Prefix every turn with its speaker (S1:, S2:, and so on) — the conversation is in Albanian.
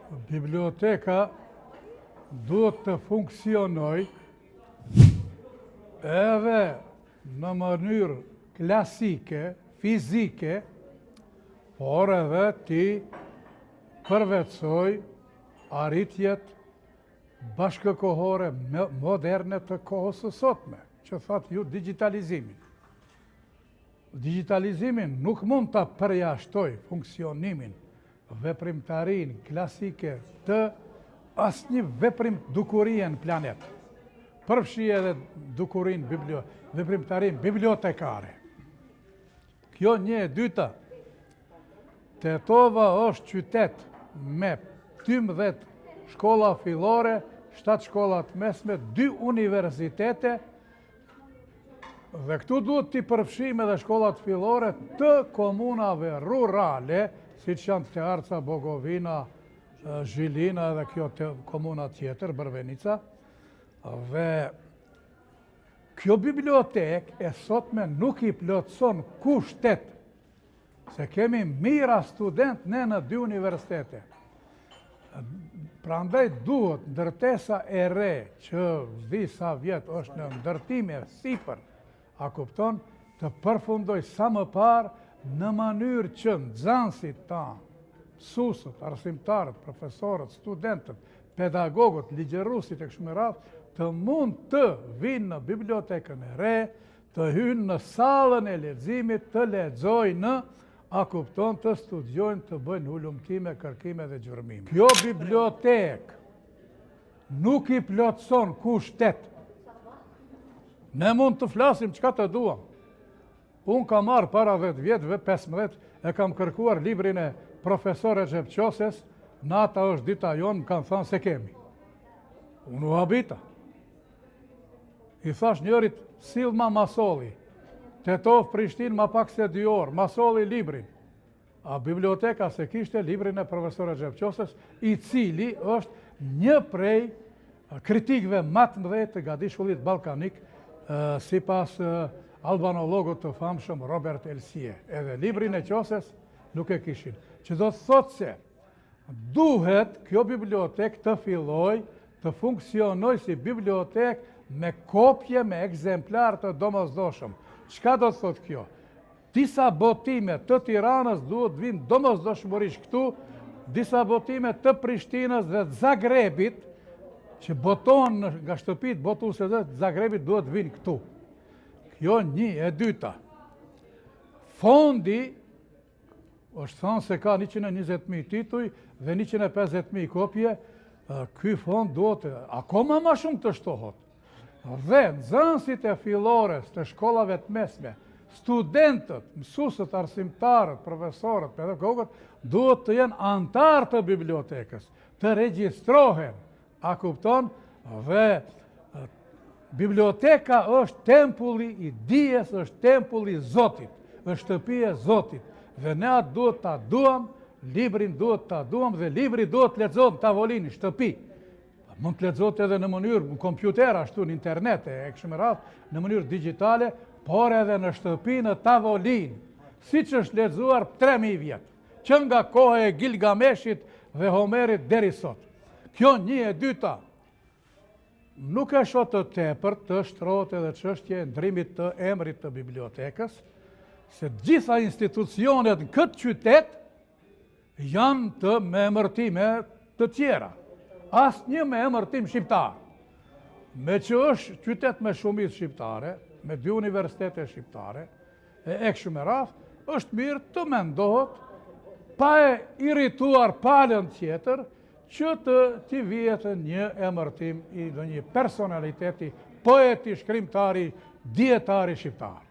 S1: Biblioteka duhet të funksionoj edhe në mënyrë klasike, fizike, por edhe ti përvetsoj arritjet bashkëkohore moderne të kohës së sotme, që thatë ju digitalizimin. Digitalizimin nuk mund të përjashtoj funksionimin, veprimtarin klasike të asnjë dukurie në planet. Përfshi edhe dukurin, veprimtarin bibliotekare. Kjo një e dyta. Tetova është qytet me 12 shkolla fillore, 7 shkolla të mesme, 2 universitete, dhe këtu duhet t'i përfshim edhe shkollat fillore të komunave rurale, si që janë të Arca, Bogovina, Zhilina dhe kjo të komuna tjetër, Bërvenica. Dhe kjo bibliotek e sotme nuk i plotëson kushtet, se kemi mira student ne në 2 universitete. Prandaj duhet ndërtesa e re, që disa vjet është në ndërtime sipër, a kupton, të përfundoj sa më parë në mënyrë që nxënësit tanë, mësuesët, arsimtarët, profesorët, studentët, pedagogët, ligjëruesit e kështu me radhë, të mund të vinë në bibliotekën e re, të hynë në sallën e leximit, të lexojnë, a kupton, të studiojnë, të bëjnë hulumtime, kërkime dhe gjurmime. Kjo bibliotek nuk i plotëson kushtet. Ne mund të flasim çka të duam. Unë kam marrë para 10 vjetëve, 15, e kam kërkuar librin e profesore Xhepçoses, nata është dita jonë, më kanë thënë se kemi. Unë u habita. I thash njërit, sill ma masolli. Tetov Prishtinë ma pak se 2 orë, masolli librin. A biblioteka se kishte librin e profesore Xhepçoses, i cili është një prej kritikëve më të mëdhenj të gadishullit ballkanik, sipas albanologut të famshëm Robert Elsie. Edhe librin e Qoses nuk e kishin. Që do të thotë se duhet kjo bibliotek të filloj të funksionoj si bibliotek me kopje, me ekzemplar të domosdoshëm. Çka do të thotë kjo? Disa botime të Tiranës duhet vinë domosdoshmërisht këtu, disa botime të Prishtinës dhe Zagrebit, që botohen nga shtëpit botuese të Zagrebit, duhet vinë këtu. Kjo një e dyta. Fondi është thënë se ka 120.000 tituj dhe 150.000 kopje. Ky fond duhet akoma më shumë të shtohet. Dhe nxënësit e fillores të shkollave të mesme, studentët, mësuesët, arsimtarët, profesorët, pedagogët, duhet të jenë antar të bibliotekës, të regjistrohen, a kupton, dhe biblioteka është tempulli i dijes, është tempulli i Zotit, është shtëpia e Zotit, dhe ne atë duhet ta duam, librin duhet ta duam, dhe libri duhet të lexohet në tavolinë, shtëpi. Mund të lexohet edhe në mënyrë në kompjuter, ashtu në internet, e kështu me radhë, në mënyrë digjitale, por edhe në shtëpi, në tavolinë, siç është lexuar 3000 vjet, që nga koha e Gilgameshit dhe Homerit deri sot. Kjo një e dyta. Nuk e shoh të tepër të shtrohet edhe çështja e ndrimit të emrit të bibliotekës, se gjitha institucionet në këtë qytet janë të me emërtime të tjera. Asnjë me emërtim shqiptar. Me që është qytet me shumicë shqiptare, me 2 universitete shqiptare, e kështu me radhë, është mirë të mendohet, pa e irrituar palën tjetër, që t'i vihet një emërtim i një personaliteti, poeti, shkrimtari, dietari shqiptar.